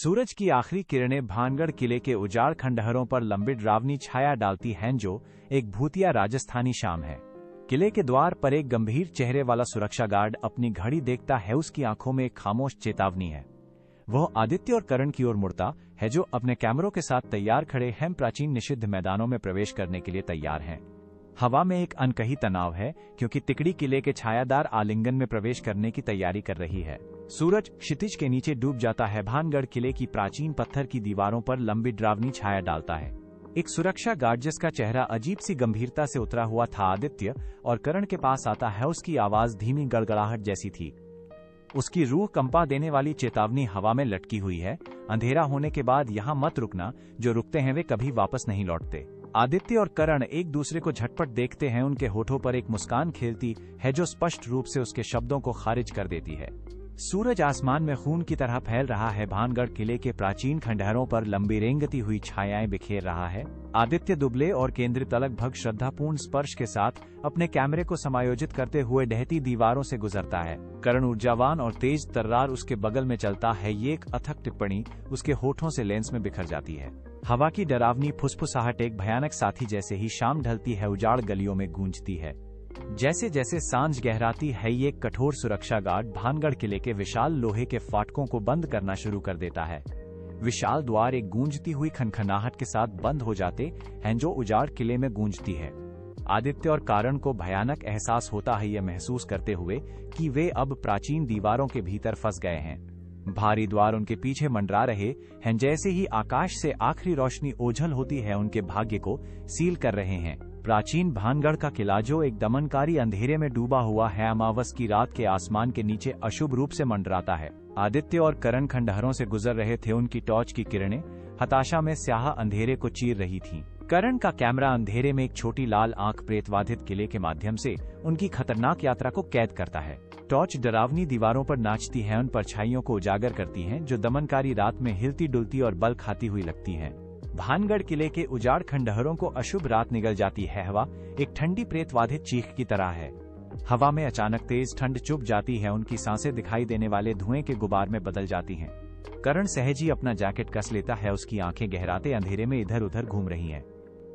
सूरज की आखिरी किरणें भानगढ़ किले के उजाड़ खंडहरों पर लंबी डरावनी छाया डालती हैं जो एक भूतिया राजस्थानी शाम है। किले के द्वार पर एक गंभीर चेहरे वाला सुरक्षा गार्ड अपनी घड़ी देखता है। उसकी आंखों में एक खामोश चेतावनी है। वह आदित्य और करण की ओर मुड़ता है जो अपने कैमरों के साथ तैयार खड़े हैं, प्राचीन निषिद्ध मैदानों में प्रवेश करने के लिए तैयार हैं। हवा में एक अनकही तनाव है क्योंकि तिकड़ी किले के छायादार आलिंगन में प्रवेश करने की तैयारी कर रही है। सूरज क्षितिज के नीचे डूब जाता है। भानगढ़ किले की प्राचीन पत्थर की दीवारों पर लंबी डरावनी छाया डालता है। एक सुरक्षा गार्ड जिसका चेहरा अजीब सी गंभीरता से उतरा हुआ था आदित्य और करण के पास आता है। उसकी आवाज धीमी गड़गड़ाहट जैसी थी। उसकी रूह कंपा देने वाली चेतावनी हवा में लटकी हुई है। अंधेरा होने के बाद यहाँ मत रुकना, जो रुकते हैं वे कभी वापस नहीं लौटते। आदित्य और करण एक दूसरे को झटपट देखते हैं। उनके होठों पर एक मुस्कान खेलती है जो स्पष्ट रूप से उसके शब्दों को खारिज कर देती है। सूरज आसमान में खून की तरह फैल रहा है। भानगढ़ किले के प्राचीन खंडहरों पर लंबी रेंगती हुई छायाएं बिखेर रहा है। आदित्य दुबले और केंद्रित लगभग श्रद्धापूर्ण स्पर्श के साथ अपने कैमरे को समायोजित करते हुए ढहती दीवारों से गुजरता है। करण ऊर्जावान और तेज तर्रार उसके बगल में चलता है। ये एक अथक टिप्पणी उसके होठों से लेंस में बिखर जाती है। हवा की डरावनी फुसफुसाहट एक भयानक साथी जैसे ही शाम ढलती है उजाड़ गलियों में गूंजती है। जैसे जैसे सांझ गहराती है, ये कठोर सुरक्षा गार्ड भानगढ़ किले के विशाल लोहे के फाटकों को बंद करना शुरू कर देता है। विशाल द्वार एक गूंजती हुई खनखनाहट के साथ बंद हो जाते हैं जो उजाड़ किले में गूंजती है। आदित्य और कारण को भयानक एहसास होता है, यह महसूस करते हुए कि वे अब प्राचीन दीवारों के भीतर फंस गए हैं। भारी द्वार उनके पीछे मंडरा रहे हैं। जैसे ही आकाश से आखिरी रोशनी ओझल होती है, उनके भाग्य को सील कर रहे हैं। प्राचीन भानगढ़ का किला जो एक दमनकारी अंधेरे में डूबा हुआ है, अमावस की रात के आसमान के नीचे अशुभ रूप से मंडराता है। आदित्य और करण खंडहरों से गुजर रहे थे। उनकी टॉर्च की किरणें हताशा में स्याह अंधेरे को चीर रही थीं। करण का कैमरा अंधेरे में एक छोटी लाल आंख प्रेतबाधित किले के माध्यम से उनकी खतरनाक यात्रा को कैद करता है। टॉर्च डरावनी दीवारों पर नाचती है, उन परछाइयों को उजागर करती हैं जो दमनकारी रात में हिलती डुलती और बल खाती हुई लगती हैं। भानगढ़ किले के उजाड़ खंडहरों को अशुभ रात निगल जाती है। हवा एक ठंडी प्रेतबाधित चीख की तरह है। हवा में अचानक तेज ठंड चुभ जाती है। उनकी सांसें दिखाई देने वाले धुएं के गुबार में बदल जाती हैं। करण सहज ही अपना जैकेट कस लेता है। उसकी आंखें गहराते अंधेरे में इधर उधर घूम रही हैं।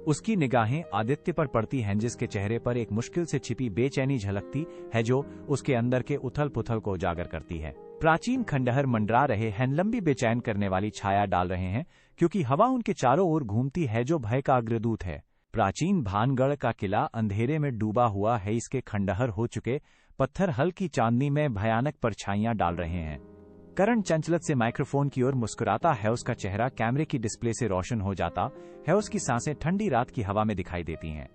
उसकी निगाहें आदित्य पर पड़ती हैं जिसके चेहरे पर एक मुश्किल से छिपी बेचैनी झलकती है जो उसके अंदर के उथल पुथल को उजागर करती है। प्राचीन खंडहर मंडरा रहे हैं, लंबी बेचैन करने वाली छाया डाल रहे हैं क्योंकि हवा उनके चारों ओर घूमती है जो भय का अग्रदूत है। प्राचीन भानगढ़ का किला अंधेरे में डूबा हुआ है। इसके खंडहर हो चुके पत्थर हल्की चांदनी में भयानक परछाइयां डाल रहे हैं। करण चंचलत से माइक्रोफोन की ओर मुस्कुराता है। उसका चेहरा कैमरे की डिस्प्ले से रोशन हो जाता है। उसकी सांसें ठंडी रात की हवा में दिखाई देती हैं।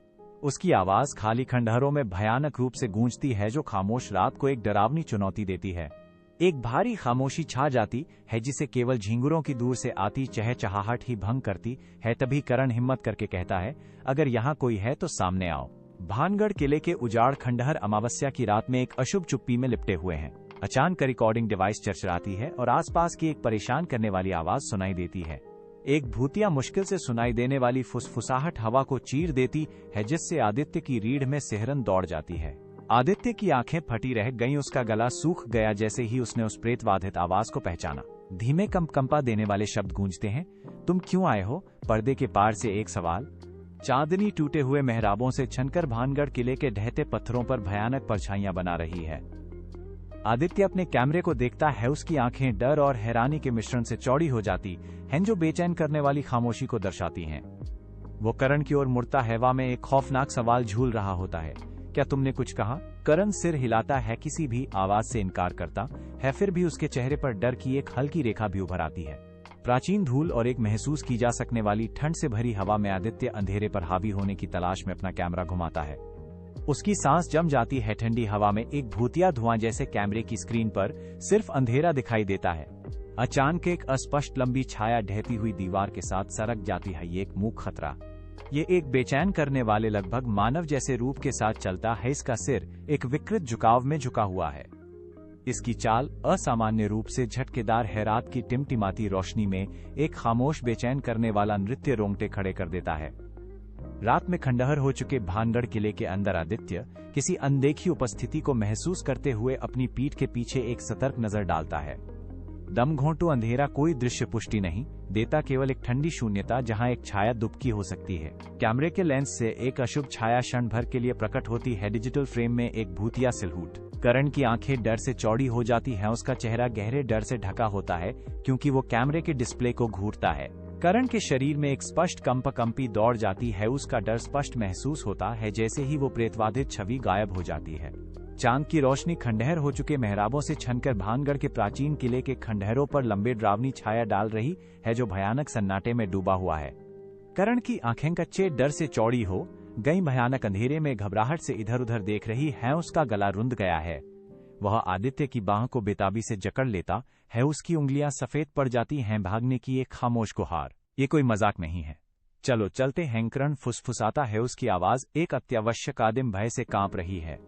उसकी आवाज खाली खंडहरों में भयानक रूप से गूंजती है जो खामोश रात को एक डरावनी चुनौती देती है। एक भारी खामोशी छा जाती है जिसे केवल झींगुरों की दूर से आती चहचहाहट ही भंग करती है। तभी करण हिम्मत करके कहता है, अगर यहाँ कोई है तो सामने आओ। भानगढ़ किले के उजाड़ खंडहर अमावस्या की रात में एक अशुभ चुप्पी में लिपटे हुए हैं। अचानक रिकॉर्डिंग डिवाइस चरचराती है और आसपास की एक परेशान करने वाली आवाज सुनाई देती है। एक भूतिया मुश्किल से सुनाई देने वाली फुसफुसाहट हवा को चीर देती है जिससे आदित्य की रीढ़ में सिहरन दौड़ जाती है। आदित्य की आंखें फटी रह गईं, उसका गला सूख गया जैसे ही उसने उस प्रेतबाधित आवाज को पहचाना। धीमे कंपा देने वाले शब्द गूंजते हैं, तुम क्यों आए हो? पर्दे के पार से एक सवाल। चांदनी टूटे हुए मेहराबों से छनकर भानगढ़ किले के ढहते पत्थरों पर भयानक परछाइयां बना रही है। आदित्य अपने कैमरे को देखता है। उसकी आंखें डर और हैरानी के मिश्रण से चौड़ी हो जाती हैं जो बेचैन करने वाली खामोशी को दर्शाती हैं। वो करण की ओर मुड़ता है। हवा में एक खौफनाक सवाल झूल रहा होता है, क्या तुमने कुछ कहा? करण सिर हिलाता है, किसी भी आवाज से इनकार करता है। फिर भी उसके चेहरे पर डर की एक हल्की रेखा भी उभर आती है। प्राचीन धूल और एक महसूस की जा सकने वाली ठंड से भरी हवा में आदित्य अंधेरे पर हावी होने की तलाश में अपना कैमरा घुमाता है। उसकी सांस जम जाती है। ठंडी हवा में एक भूतिया धुआं जैसे कैमरे की स्क्रीन पर सिर्फ अंधेरा दिखाई देता है। अचानक एक अस्पष्ट लंबी छाया ढहती हुई दीवार के साथ सरक जाती है। ये एक मूक खतरा। ये एक बेचैन करने वाले लगभग मानव जैसे रूप के साथ चलता है। इसका सिर एक विकृत झुकाव में झुका हुआ है। इसकी चाल असामान्य रूप से झटकेदार है। रात की टिमटिमाती रोशनी में एक खामोश बेचैन करने वाला नृत्य रोंगटे खड़े कर देता है। रात में खंडहर हो चुके भानगढ़ किले के अंदर आदित्य किसी अनदेखी उपस्थिति को महसूस करते हुए अपनी पीठ के पीछे एक सतर्क नजर डालता है। दमघोंटू अंधेरा कोई दृश्य पुष्टि नहीं देता, केवल एक ठंडी शून्यता जहां एक छाया दुबकी हो सकती है। कैमरे के लेंस से एक अशुभ छाया क्षण भर के लिए प्रकट होती है। डिजिटल फ्रेम में एक भूतिया सिलहूट। करण की आंखें डर से चौड़ी हो जाती हैं, उसका चेहरा गहरे डर से ढका होता है क्योंकि वो कैमरे के डिस्प्ले को घूरता है। करण के शरीर में एक स्पष्ट कंपी दौड़ जाती है, उसका डर स्पष्ट महसूस होता है जैसे ही वो प्रेतवाधित छवि गायब हो जाती है। चांद की रोशनी खंडहर हो चुके मेहराबों से छनकर भानगढ़ के प्राचीन किले के खंडहरों पर लंबे डरावनी छाया डाल रही है जो भयानक सन्नाटे में डूबा हुआ है। करण की आंखें कच्चे डर से चौड़ी हो गई, भयानक अंधेरे में घबराहट से इधर उधर देख रही है, उसका गला रुंध गया है। वह आदित्य की बाह को बेताबी से जकड़ लेता है, उसकी उंगलियां सफेद पड़ जाती हैं। भागने की एक खामोश गुहार, ये कोई मजाक नहीं है, चलो चलते हैं। करण फुसफुसाता है, उसकी आवाज एक अत्यावश्यक आदिम भय से कांप रही है।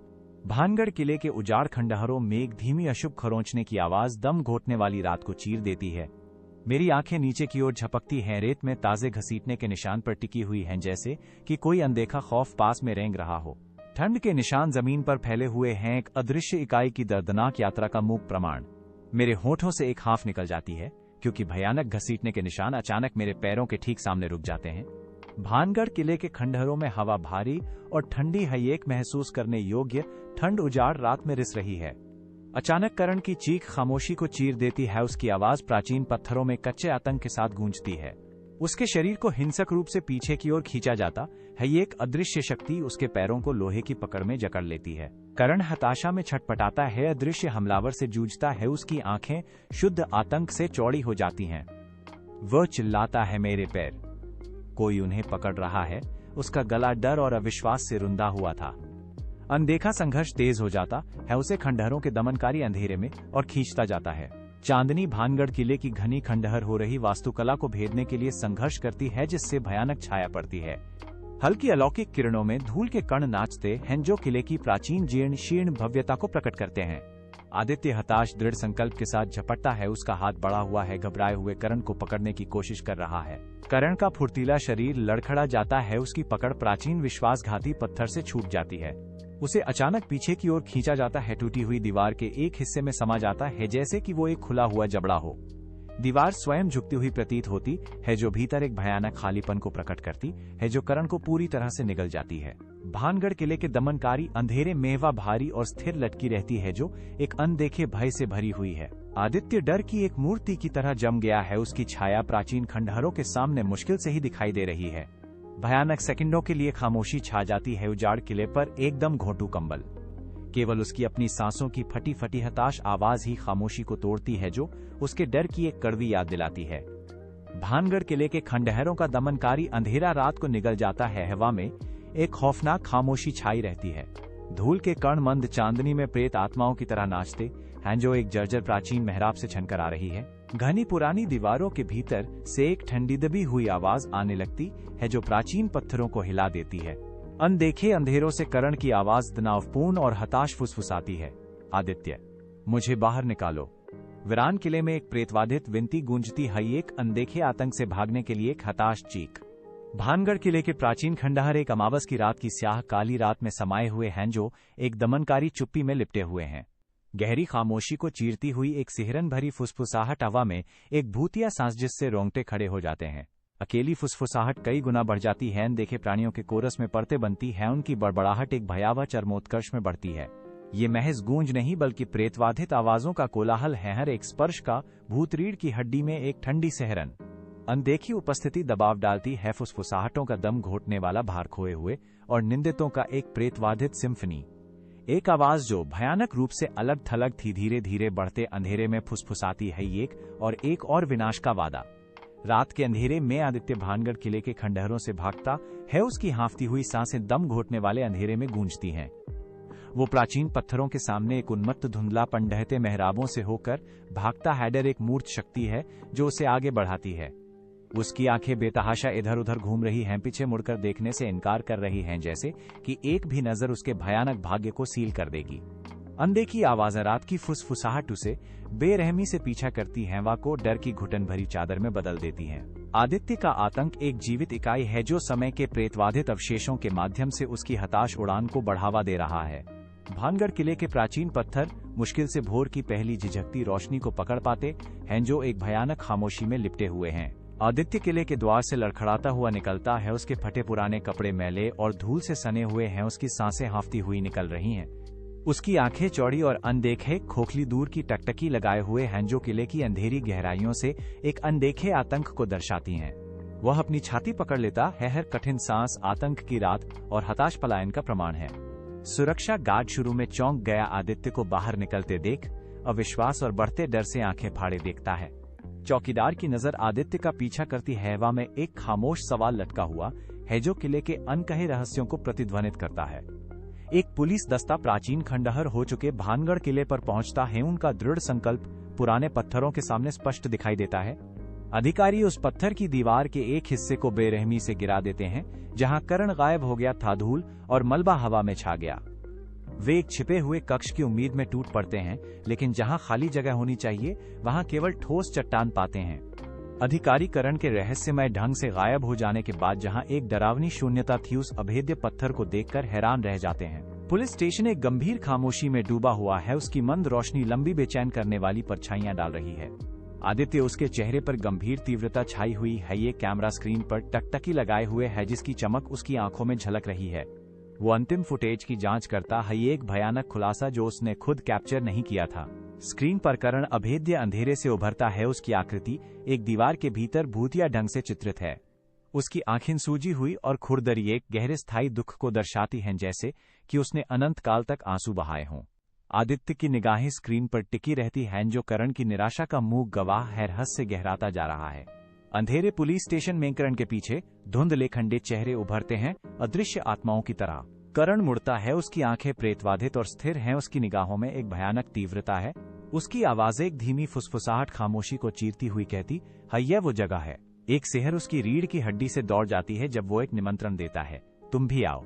भानगढ़ किले के उजाड़ खंडहरों में एक धीमी अशुभ खरोंचने की आवाज दम घोटने वाली रात को चीर देती है। मेरी आंखें नीचे की ओर झपकती हैं, रेत में ताजे घसीटने के निशान पर टिकी हुई हैं, जैसे कि कोई अनदेखा खौफ पास में रेंग रहा हो। ठंड के निशान जमीन पर फैले हुए हैं, एक अदृश्य इकाई की दर्दनाक यात्रा का मूक प्रमाण। मेरे होठों से एक हाफ निकल जाती है क्योंकि भयानक घसीटने के निशान अचानक मेरे पैरों के ठीक सामने रुक जाते हैं। भानगढ़ किले के खंडहरों में हवा भारी और ठंडी है, एक महसूस करने योग्य ठंड उजाड़ रात में रिस रही है। अचानक करण की चीख खामोशी को चीर देती है, उसकी आवाज प्राचीन पत्थरों में कच्चे आतंक के साथ गूंजती है। उसके शरीर को हिंसक रूप से पीछे की ओर खींचा जाता है, ये एक अदृश्य शक्ति उसके पैरों को लोहे की पकड़ में जकड़ लेती है। करण हताशा में छटपटाता है, अदृश्य हमलावर से जूझता है, उसकी आंखें शुद्ध आतंक से चौड़ी हो जाती हैं। वह चिल्लाता है, मेरे पैर, कोई उन्हें पकड़ रहा है। उसका गला डर और अविश्वास से रुंधा हुआ था। अनदेखा संघर्ष तेज हो जाता है, उसे खंडहरों के दमनकारी अंधेरे में और खींचता जाता है। चांदनी भानगढ़ किले की घनी खंडहर हो रही वास्तुकला को भेदने के लिए संघर्ष करती है, जिससे भयानक छाया पड़ती है। हल्की अलौकिक किरणों में धूल के कण नाचते हैं जो किले की प्राचीन जीर्ण शीर्ण भव्यता को प्रकट करते हैं। आदित्य हताश दृढ़ संकल्प के साथ झपटता है, उसका हाथ बढ़ा हुआ है, घबराए हुए करण को पकड़ने की कोशिश कर रहा है। करण का फुर्तीला शरीर लड़खड़ा जाता है, उसकी पकड़ प्राचीन विश्वासघाती पत्थर से छूट जाती है। उसे अचानक पीछे की ओर खींचा जाता है, टूटी हुई दीवार के एक हिस्से में समा जाता है जैसे कि वो एक खुला हुआ जबड़ा हो। दीवार स्वयं झुकती हुई प्रतीत होती है, जो भीतर एक भयानक खालीपन को प्रकट करती है जो करण को पूरी तरह से निगल जाती है। भानगढ़ किले के दमनकारी अंधेरे मेवा भारी और स्थिर लटकी रहती है, जो एक अनदेखे भय से भरी हुई है। आदित्य डर की एक मूर्ति की तरह जम गया है, उसकी छाया प्राचीन खंडहरों के सामने मुश्किल से ही दिखाई दे रही है। भयानक सेकंडों के लिए खामोशी छा जाती है उजाड़ किले पर, एकदम घोंटू कंबल। केवल उसकी अपनी सांसों की फटी फटी हताश आवाज ही खामोशी को तोड़ती है, जो उसके डर की एक कड़वी याद दिलाती है। भानगढ़ किले के खंडहरों का दमनकारी अंधेरा रात को निगल जाता है, हवा में एक खौफनाक खामोशी छाई रहती है। धूल के कण मंद चांदनी में प्रेत आत्माओं की तरह नाचते हैं, जो एक जर्जर प्राचीन मेहराब से छनकर आ रही है। घनी पुरानी दीवारों के भीतर से एक ठंडी दबी हुई आवाज आने लगती है, जो प्राचीन पत्थरों को हिला देती है। अनदेखे अंधेरों से करण की आवाज तनावपूर्ण और हताश फुसफुसाती है, आदित्य, मुझे बाहर निकालो। वीरान किले में एक प्रेतवाधित विनती गूंजती है, एक अनदेखे आतंक से भागने के लिए एक हताश चीख। भानगढ़ किले के प्राचीन खंडहर एक अमावस की रात की स्याह काली रात में समाये हुए हैं, जो एक दमनकारी चुप्पी में लिपटे हुए हैं। गहरी खामोशी को चीरती हुई एक सिहरन भरी फुसफुसाहट, हवा में एक भूतिया सांस जिससे रोंगटे खड़े हो जाते हैं। अकेली फुसफुसाहट कई गुना बढ़ जाती है, अनदेखे प्राणियों के कोरस में परतें बनती है, उनकी बड़बड़ाहट एक भयावह चरमोत्कर्ष में बढ़ती है। ये महज गूंज नहीं बल्कि प्रेतवाधित आवाजों का कोलाहल है, हर एक स्पर्श का भूतरीढ़ की हड्डी में एक ठंडी सिहरन। अनदेखी उपस्थिति दबाव डालती है, फुसफुसाहटों का दम घोटने वाला भार खोए हुए और निंदितों का एक प्रेतवाधित सिम्फनी। एक आवाज जो भयानक रूप से अलग थलग थी, धीरे धीरे बढ़ते अंधेरे में फुसफुसाती है, एक और विनाश का वादा। रात के अंधेरे में आदित्य भानगढ़ किले के खंडहरों से भागता है, उसकी हांफती हुई सांसें दम घोटने वाले अंधेरे में गूंजती हैं। वो प्राचीन पत्थरों के सामने एक उन्मत्त धुंधलापन ढहते मेहराबों से होकर भागता है, डर एक मूर्त शक्ति है जो उसे आगे बढ़ाती है। उसकी आंखें बेतहाशा इधर उधर घूम रही हैं, पीछे मुड़कर देखने से इनकार कर रही हैं, जैसे कि एक भी नजर उसके भयानक भाग्य को सील कर देगी। अनदेखी आवाजें रात की फुसफुसाहट उसे बेरहमी से पीछा करती हैं, हवा को डर की घुटन भरी चादर में बदल देती हैं। आदित्य का आतंक एक जीवित इकाई है जो समय के प्रेतवाधित अवशेषों के माध्यम से उसकी हताश उड़ान को बढ़ावा दे रहा है। भानगढ़ किले के प्राचीन पत्थर मुश्किल से भोर की पहली झिझकती रोशनी को पकड़ पाते हैं, जो एक भयानक खामोशी में लिपटे हुए हैं। आदित्य किले के द्वार से लड़खड़ाता हुआ निकलता है। उसके फटे पुराने कपड़े मैले और धूल से सने हुए हैं। उसकी सांसें हांफती हुई निकल रही हैं। उसकी आंखें चौड़ी और अनदेखे खोखली दूर की टकटकी लगाए हुए हैं, जो किले की अंधेरी गहराइयों से एक अनदेखे आतंक को दर्शाती हैं। वह अपनी छाती पकड़ लेता है। हर कठिन सांस आतंक की रात और हताश पलायन का प्रमाण है। सुरक्षा गार्ड शुरू में चौंक गया। आदित्य को बाहर निकलते देख अविश्वास और बढ़ते डर से आंखें फाड़े देखता है। चौकीदार की नजर आदित्य का पीछा करती है। हवा में एक खामोश सवाल लटका हुआ है, जो किले के अनकहे रहस्यों को प्रतिध्वनित करता है। एक पुलिस दस्ता प्राचीन खंडहर हो चुके भानगढ़ किले पर पहुंचता है। उनका दृढ़ संकल्प पुराने पत्थरों के सामने स्पष्ट दिखाई देता है। अधिकारी उस पत्थर की दीवार के एक हिस्से को बेरहमी से गिरा देते हैं। जहां कर्ण गायब हो गया था, धूल और मलबा हवा में छा गया। वे एक छिपे हुए कक्ष की उम्मीद में टूट पड़ते हैं, लेकिन जहां खाली जगह होनी चाहिए वहां केवल ठोस चट्टान पाते हैं। अधिकारी करण के रहस्यमय ढंग से गायब हो जाने के बाद जहां एक डरावनी शून्यता थी, उस अभेद्य पत्थर को देखकर हैरान रह जाते हैं। पुलिस स्टेशन एक गंभीर खामोशी में डूबा हुआ है। उसकी मंद रोशनी लंबी बेचैन करने वाली परछाइयां डाल रही है। आदित्य, उसके चेहरे पर गंभीर तीव्रता छाई हुई है। ये कैमरा स्क्रीन पर टकटकी लगाए हुए है, जिसकी चमक उसकी आंखों में झलक रही है। वो अंतिम फुटेज की जांच करता है। ये एक भयानक खुलासा जो उसने खुद कैप्चर नहीं किया था। स्क्रीन पर करण अभेद्य अंधेरे से उभरता है। उसकी आकृति एक दीवार के भीतर भूतिया ढंग से चित्रित है। उसकी आंखें सूजी हुई और खुरदरी एक गहरे स्थायी दुख को दर्शाती हैं, जैसे कि उसने अनंत काल तक आंसू बहाए हों। आदित्य की निगाहें स्क्रीन पर टिकी रहती हैं, जो करण की निराशा का मुंह गवाह है। रहस्य गहराता जा रहा है। अंधेरे पुलिस स्टेशन में करण के पीछे धुंधले खंडे चेहरे उभरते हैं, अदृश्य आत्माओं की तरह। करण मुड़ता है। उसकी आंखें प्रेतवाधित और स्थिर हैं। उसकी निगाहों में एक भयानक तीव्रता है। उसकी आवाज एक धीमी फुसफुसाहट खामोशी को चीरती हुई कहती है, यह वो जगह है। एक सिहर उसकी रीढ़ की हड्डी से दौड़ जाती है जब वो एक निमंत्रण देता है, तुम भी आओ।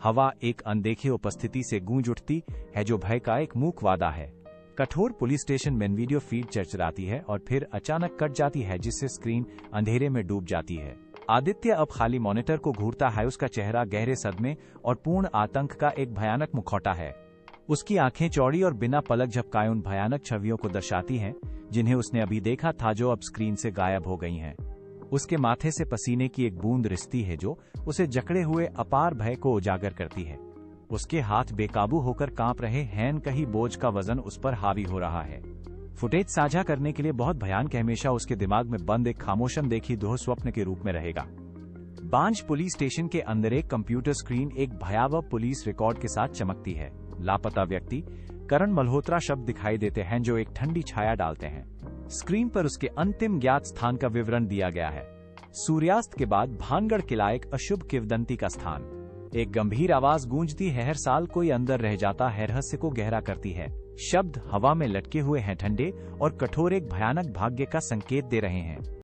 हवा एक अनदेखी उपस्थिति से गूंज उठती है, जो भय का एक मूक वादा है। कठोर पुलिस स्टेशन में वीडियो फीड चरचराती है और फिर अचानक कट जाती है, जिससे स्क्रीन अंधेरे में डूब जाती है। आदित्य अब खाली मॉनिटर को घूरता है। उसका चेहरा गहरे सदमे और पूर्ण आतंक का एक भयानक मुखौटा है। उसकी आंखें चौड़ी और बिना पलक झपकाए उन भयानक छवियों को दर्शाती हैं, जिन्हें उसने अभी देखा था, जो अब स्क्रीन से गायब हो गई हैं। उसके माथे से पसीने की एक बूंद रिसती है, जो उसे जकड़े हुए अपार भय को उजागर करती है। उसके हाथ बेकाबू होकर कांप रहे हैं। कहीं बोझ का वजन उस पर हावी हो रहा है। फुटेज साझा करने के लिए बहुत भयानक, हमेशा उसके दिमाग में बंद एक खामोशन देखी दुह स्वप्न के रूप में रहेगा। बांज पुलिस स्टेशन के अंदर एक कंप्यूटर स्क्रीन एक भयावह पुलिस रिकॉर्ड के साथ चमकती है। लापता व्यक्ति करण मल्होत्रा शब्द दिखाई देते हैं, जो एक ठंडी छाया डालते हैं। स्क्रीन पर उसके अंतिम ज्ञात स्थान का विवरण दिया गया है। सूर्यास्त के बाद भानगढ़ किला एक अशुभ किंवदंती का स्थान। एक गंभीर आवाज गूंजती है। हर साल कोई अंदर रह जाता है, रहस्य को गहरा करती है। शब्द हवा में लटके हुए हैं, ठंडे और कठोर, एक भयानक भाग्य का संकेत दे रहे हैं।